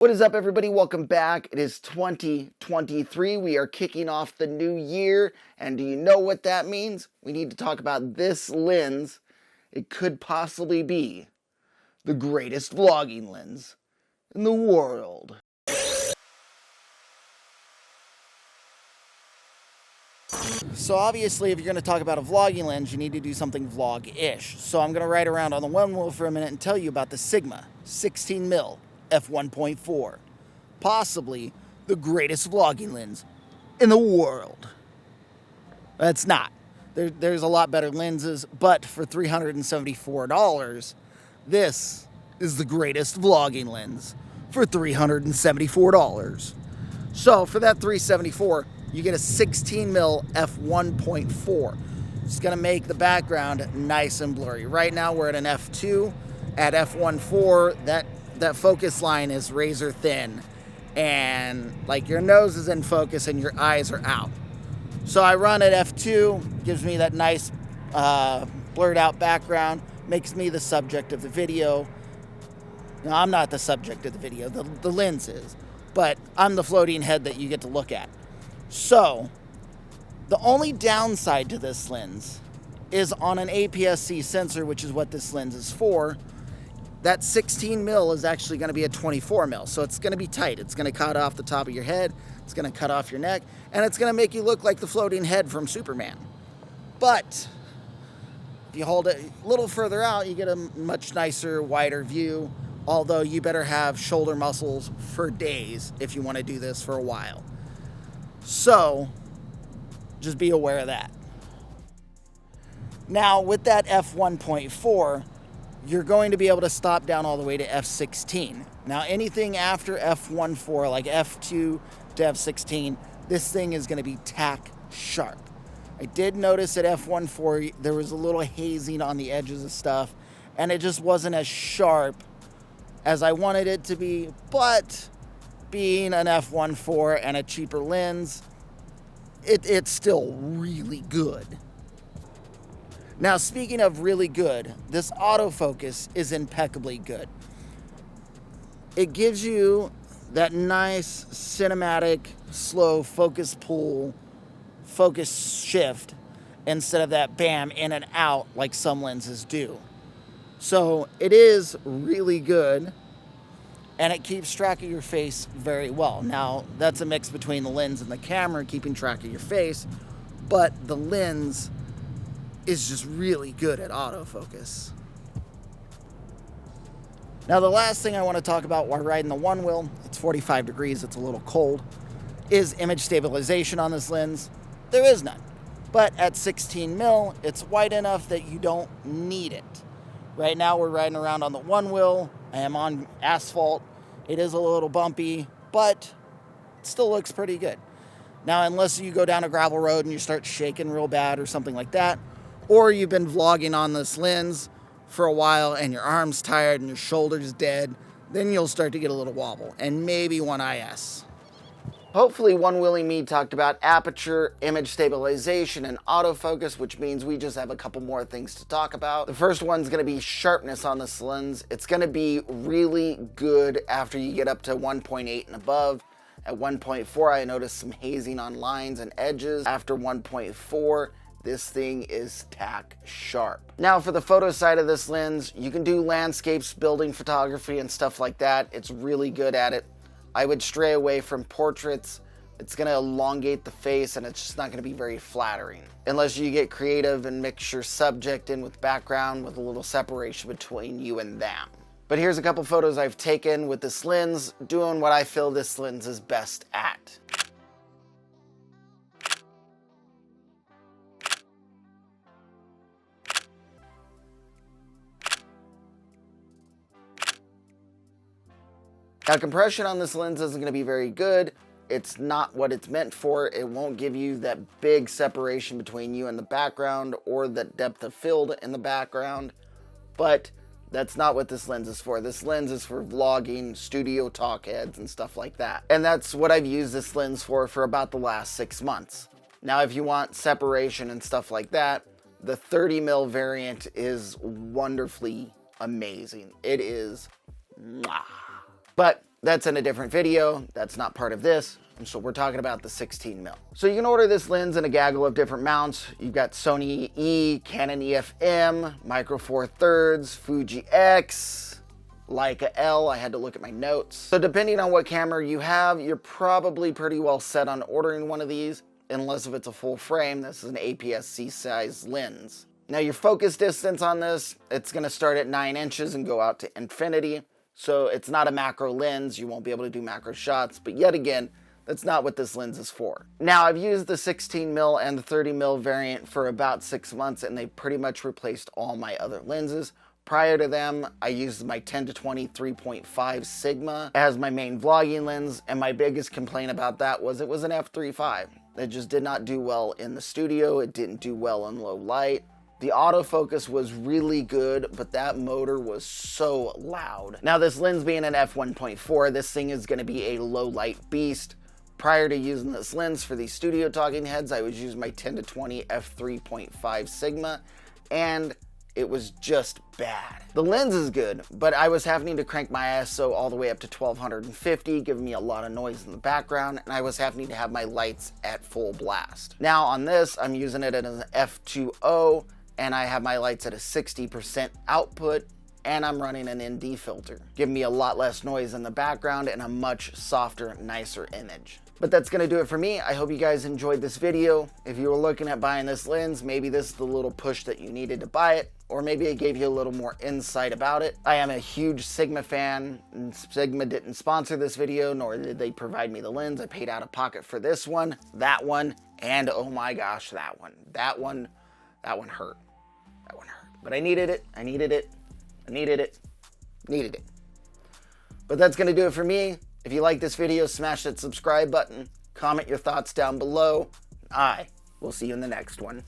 What is up, everybody? Welcome back. It is 2023. We are kicking off the new year, and do you know what that means? We need to talk about this lens. It could possibly be the greatest vlogging lens in the world. So obviously, if you're going to talk about a vlogging lens, you need to do something vlog-ish. So I'm going to ride around on the one wheel for a minute and tell you about the Sigma 16mm f1.4, possibly the greatest vlogging lens in the world. That's not. There's a lot better lenses, but for $374, this is the greatest vlogging lens for $374. So for that $374, you get a 16mm f1.4. It's gonna make the background nice and blurry. Right now we're at an f2. At f1.4, that focus line is razor thin, and like your nose is in focus and your eyes are out. So I run at f2, gives me that nice blurred out background, makes me the subject of the video. No, I'm not the subject of the video, the lens is, but I'm the floating head that you get to look at. So the only downside to this lens is on an APS-C sensor, which is what this lens is for. That 16mm is actually going to be a 24mm, so it's going to be tight. It's going to cut off the top of your head, it's going to cut off your neck, and it's going to make you look like the floating head from Superman. But if you hold it a little further out, you get a much nicer, wider view, although you better have shoulder muscles for days if you want to do this for a while. So just be aware of that. Now with that f1.4, you're going to be able to stop down all the way to f16. Now anything after f1.4, like f2 to f16, this thing is going to be tack sharp. I did notice at f1.4 there was a little hazing on the edges of stuff, and it just wasn't as sharp as I wanted it to be, but being an f1.4 and a cheaper lens, it's still really good. Now, speaking of really good, this autofocus is impeccably good. It gives you that nice cinematic, slow focus pull, focus shift, instead of that bam, in and out like some lenses do. So it is really good, and it keeps track of your face very well. Now, that's a mix between the lens and the camera, keeping track of your face, but the lens is just really good at autofocus. Now, the last thing I want to talk about while riding the one wheel, it's 45 degrees, it's a little cold, is image stabilization on this lens. There is none. But at 16mm, it's wide enough that you don't need it. Right now, we're riding around on the one wheel. I am on asphalt. It is a little bumpy, but it still looks pretty good. Now, unless you go down a gravel road and you start shaking real bad or something like that, or you've been vlogging on this lens for a while and your arm's tired and your shoulder's dead, then you'll start to get a little wobble and maybe one IS. Hopefully One Wheeling Me talked about aperture, image stabilization, and autofocus, which means we just have a couple more things to talk about. The first one's going to be sharpness on this lens. It's going to be really good after you get up to 1.8 and above. At 1.4, I noticed some hazing on lines and edges. After 1.4, this thing is tack sharp. Now for the photo side of this lens, you can do landscapes, building photography, and stuff like that. It's really good at it. I would stray away from portraits. It's gonna elongate the face and it's just not gonna be very flattering. Unless you get creative and mix your subject in with background with a little separation between you and them. But here's a couple photos I've taken with this lens, doing what I feel this lens is best at. Now, compression on this lens isn't going to be very good. It's not what it's meant for. It won't give you that big separation between you and the background or that depth of field in the background. But that's not what this lens is for. This lens is for vlogging, studio talk heads, and stuff like that. And that's what I've used this lens for about the last 6 months. Now, if you want separation and stuff like that, the 30mm variant is wonderfully amazing. It is mwah. But That's in a different video. That's not part of this. And so we're talking about the 16 mil. So you can order this lens in a gaggle of different mounts. You've got Sony E, Canon EF-M, Micro Four Thirds, Fuji X, Leica L. I had to look at my notes. So depending on what camera you have, you're probably pretty well set on ordering one of these, unless if it's a full frame. This is an APS-C size lens. Now your focus distance on this, it's gonna start at 9 inches and go out to infinity. So it's not a macro lens. You won't be able to do macro shots, but yet again, that's not what this lens is for. Now, I've used the 16 mil and the 30 mil variant for about 6 months, and they pretty much replaced all my other lenses. Prior to them, I used my 10-20 3.5 Sigma as my main vlogging lens, and my biggest complaint about that was it was an f3.5. It just did not do well in the studio. It didn't do well in low light. The autofocus was really good, but that motor was so loud. Now, this lens being an f1.4, this thing is gonna be a low light beast. Prior to using this lens for these studio talking heads, I would use my 10-20 f3.5 Sigma, and it was just bad. The lens is good, but I was having to crank my ISO all the way up to 1250, giving me a lot of noise in the background, and I was having to have my lights at full blast. Now on this, I'm using it as an f2.0, and I have my lights at a 60% output, and I'm running an ND filter, giving me a lot less noise in the background and a much softer, nicer image. But that's gonna do it for me. I hope you guys enjoyed this video. If you were looking at buying this lens, maybe this is the little push that you needed to buy it, or maybe it gave you a little more insight about it. I am a huge Sigma fan, and Sigma didn't sponsor this video, nor did they provide me the lens. I paid out of pocket for this one, that one, and oh my gosh, that one. That one hurt. That one hurt. But I needed it, I needed it, I needed it, needed it. But that's gonna do it for me. If you like this video, smash that subscribe button, comment your thoughts down below. I will see you in the next one.